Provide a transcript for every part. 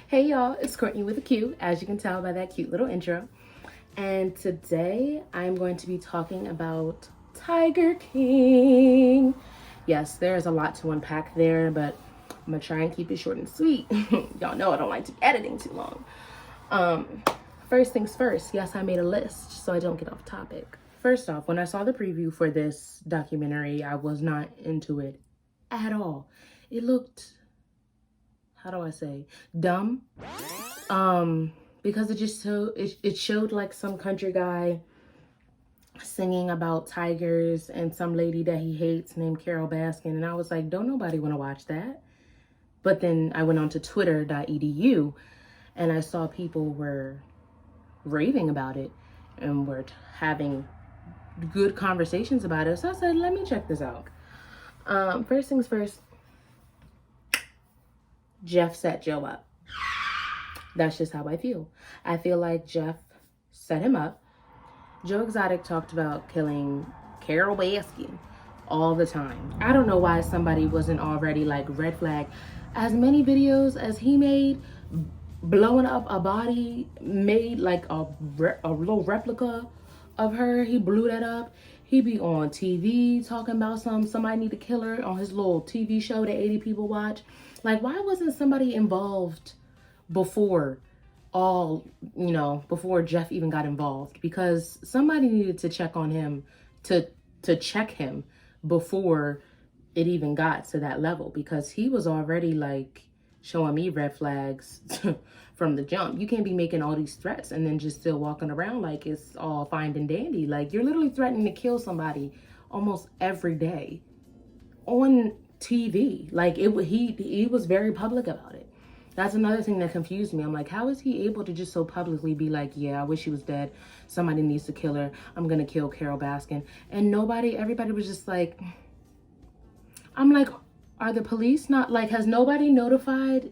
Hey y'all, it's Courtney with a Q, as you can tell by that cute little intro. And today I'm going to be talking about Tiger King. Yes, there's a lot to unpack there, but I'm gonna try and keep it short and sweet. Y'all know I don't like to be editing too long. First things first, yes, I made a list so I don't get off topic. First off, when I saw the preview for this documentary, I was not into it at all. It looked, how do I say, dumb. Because it showed like some country guy singing about tigers and some lady that he hates named Carol Baskin, and I was like, don't nobody want to watch that. But then I went on to twitter.edu and I saw people were raving about it and were having good conversations about it, so I said, let me check this out. First things first, Jeff set Joe up. That's just how I feel. I feel like Jeff set him up. Joe Exotic talked about killing Carol Baskin all the time. I don't know why somebody wasn't already like red flag. As many videos as he made, blowing up a body, made like a little replica of her. He blew that up. He be on TV talking about somebody need to kill her on his little TV show that 80 people watch. Like, why wasn't somebody involved before before Jeff even got involved? Because somebody needed to check on him, to check him before it even got to that level, because he was already like showing me red flags from the jump. You can't be making all these threats and then just still walking around like it's all fine and dandy. Like, you're literally threatening to kill somebody almost every day on TV. Like, he was very public about it. That's another thing that confused me. I'm like, how is he able to just so publicly be like, yeah, I wish she was dead. Somebody needs to kill her. I'm gonna kill Carol Baskin. And everybody was just like, I'm like, are the police not, like, has nobody notified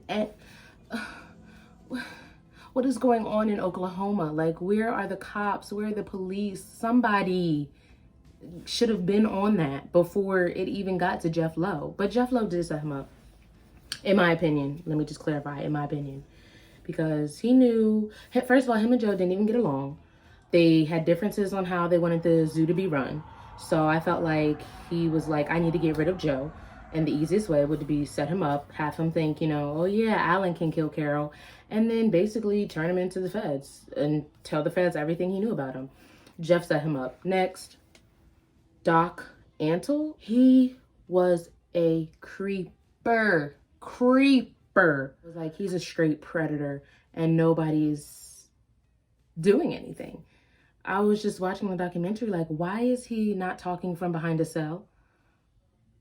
what is going on in Oklahoma? Like, where are the cops? Where are the police? Somebody should have been on that before it even got to Jeff Lowe. But Jeff Lowe did set him up, in my opinion. Let me just clarify, in my opinion. Because he knew, first of all, him and Joe didn't even get along. They had differences on how they wanted the zoo to be run. So I felt like he was like, I need to get rid of Joe. And the easiest way would be set him up, have him think, oh yeah, Alan can kill Carol. And then basically turn him into the feds and tell the feds everything he knew about him. Jeff set him up. Next, Doc Antle. He was a creeper. It was like, he's a straight predator and nobody's doing anything. I was just watching the documentary like, why is he not talking from behind a cell?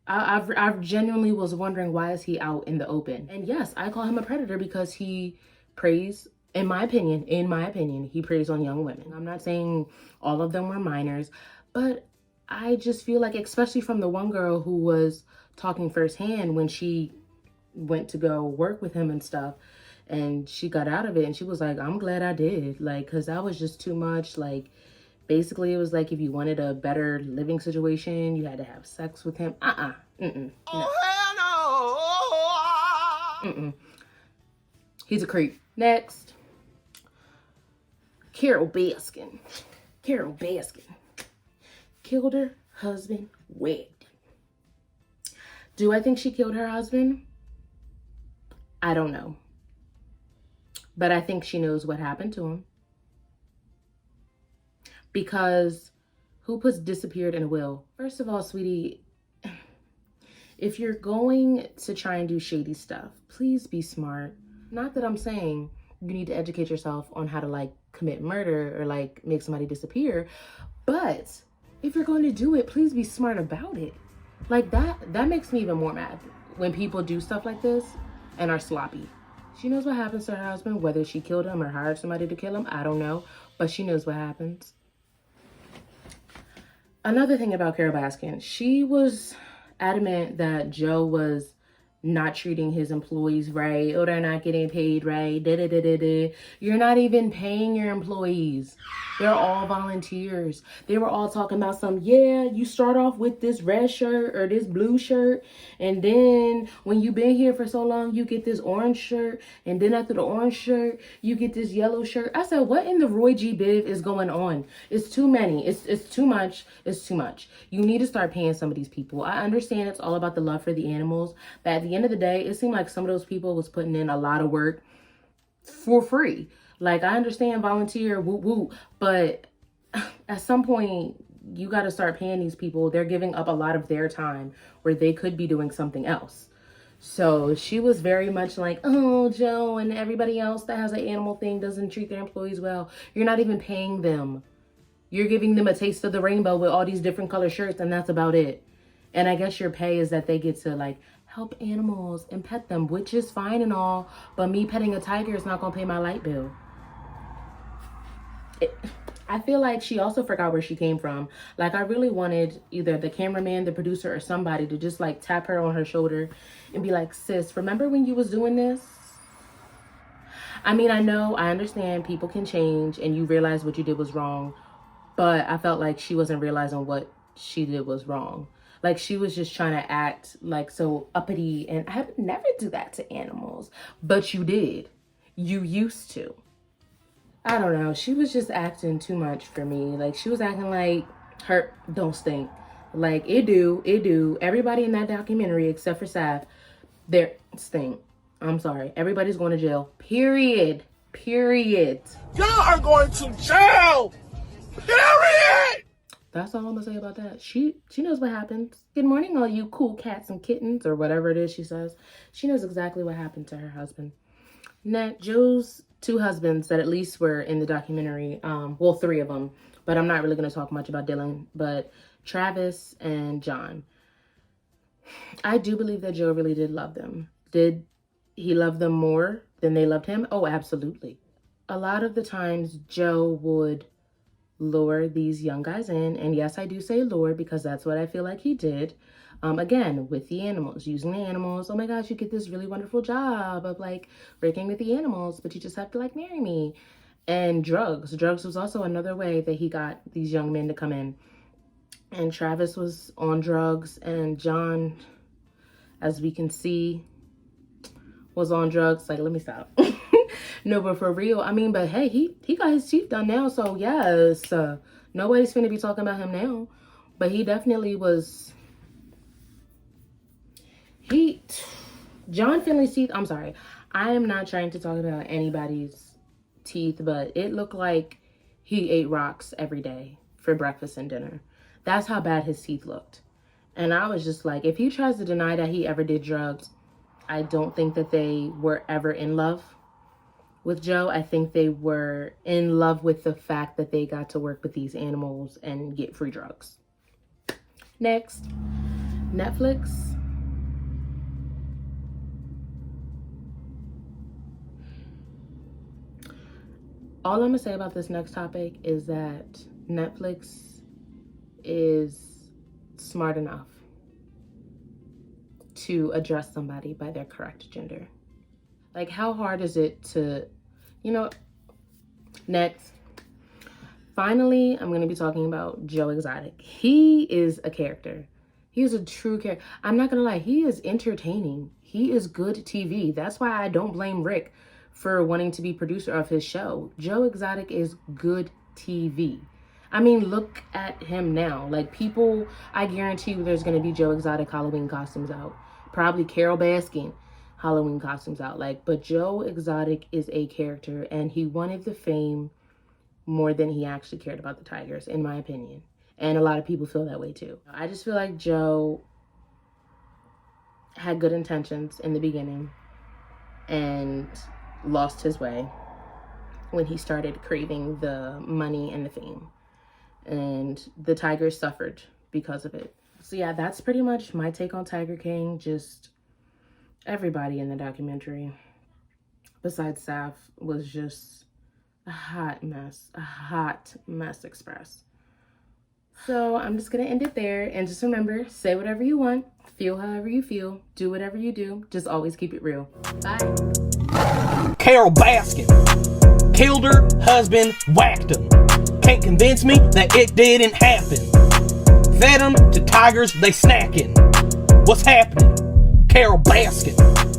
I genuinely was wondering, why is he out in the open? And yes, I call him a predator because he preys, in my opinion, he preys on young women. I'm not saying all of them were minors, but I just feel like, especially from the one girl who was talking firsthand when she went to go work with him and stuff, and she got out of it and she was like, I'm glad I did, like, because that was just too much. Like, basically it was like, if you wanted a better living situation, you had to have sex with him. No. Oh, hell no. He's a creep. Next, Carol Baskin killed her husband wed. Do I think she killed her husband? I don't know. But I think she knows what happened to him. Because who puts disappeared in a will? First of all, sweetie, if you're going to try and do shady stuff, please be smart. Not that I'm saying you need to educate yourself on how to like commit murder or like make somebody disappear, but if you're going to do it, please be smart about it. Like, that makes me even more mad when people do stuff like this and are sloppy. She knows what happens to her husband, whether she killed him or hired somebody to kill him, I don't know, but she knows what happens. Another thing about Carol Baskin, she was adamant that Joe was not treating his employees right. Oh, they're not getting paid right. Da, da, da, da, da. You're not even paying your employees. They're all volunteers. They were all talking about yeah, you start off with this red shirt or this blue shirt. And then when you've been here for so long, you get this orange shirt. And then after the orange shirt, you get this yellow shirt. I said, what in the Roy G. Biv is going on? It's too many. It's too much. It's too much. You need to start paying some of these people. I understand it's all about the love for the animals. But at the end of the day, it seemed like some of those people was putting in a lot of work for free. Like, I understand volunteer, woo woo, but at some point, you got to start paying these people. They're giving up a lot of their time where they could be doing something else. So she was very much like, oh, Joe and everybody else that has an animal thing doesn't treat their employees well. You're not even paying them. You're giving them a taste of the rainbow with all these different color shirts, and that's about it. And I guess your pay is that they get to, like, help animals and pet them, which is fine and all, but me petting a tiger is not going to pay my light bill. I feel like she also forgot where she came from. Like, I really wanted either the cameraman, the producer, or somebody to just, like, tap her on her shoulder and be like, sis, remember when you was doing this? I mean, I understand people can change and you realize what you did was wrong, but I felt like she wasn't realizing what she did was wrong. Like, she was just trying to act, like, so uppity, and I would never do that to animals. But you did. You used to. I don't know. She was just acting too much for me. Like, she was acting like her don't stink. Like, it do. Everybody in that documentary, except for Saf, they're stink. I'm sorry. Everybody's going to jail. Period. Y'all are going to jail. Period. That's all I'm gonna say about that. She knows what happens. Good morning, all you cool cats and kittens, or whatever it is she says. She knows exactly what happened to her husband. Now, Joe's 2 husbands that at least were in the documentary, well, 3 of them, but I'm not really gonna talk much about Dylan, but Travis and John. I do believe that Joe really did love them. Did he love them more than they loved him? Oh, absolutely. A lot of the times Joe would lure these young guys in, and yes, I do say lure because that's what I feel like he did. Again, with the animals, using the animals. Oh my gosh, you get this really wonderful job of, like, working with the animals, but you just have to, like, marry me. And drugs was also another way that he got these young men to come in. And Travis was on drugs, and John, as we can see, was on drugs. Like, let me stop. No, but for real, I mean, but hey, he got his teeth done now, so yes, nobody's finna be talking about him now. But he definitely was. John Finley's teeth, I'm sorry, I am not trying to talk about anybody's teeth, but it looked like he ate rocks every day for breakfast and dinner. That's how bad his teeth looked. And I was just like, if he tries to deny that he ever did drugs, I don't think that they were ever in love with Joe. I think they were in love with the fact that they got to work with these animals and get free drugs. Next, Netflix. All I'm gonna say about this next topic is that Netflix is smart enough to address somebody by their correct gender. Like, how hard is it to, next. Finally, I'm going to be talking about Joe Exotic. He is a character. He is a true character. I'm not going to lie. He is entertaining. He is good TV. That's why I don't blame Rick for wanting to be producer of his show. Joe Exotic is good TV. I mean, look at him now. Like, people, I guarantee you there's going to be Joe Exotic Halloween costumes out. Probably Carol Baskin Halloween costumes out. Like, but Joe Exotic is a character, and he wanted the fame more than he actually cared about the tigers, in my opinion. And a lot of people feel that way too. I just feel like Joe had good intentions in the beginning and lost his way when he started craving the money and the fame. And the tigers suffered because of it. So yeah, that's pretty much my take on Tiger King. Just everybody in the documentary, besides Saf, was just a hot mess express. So I'm just gonna end it there, and just remember, say whatever you want, feel however you feel, do whatever you do, just always keep it real. Bye. Carol Baskin killed her husband, whacked him. Can't convince me that it didn't happen. Fed them to tigers, they snacking. What's happening? Carol Baskin.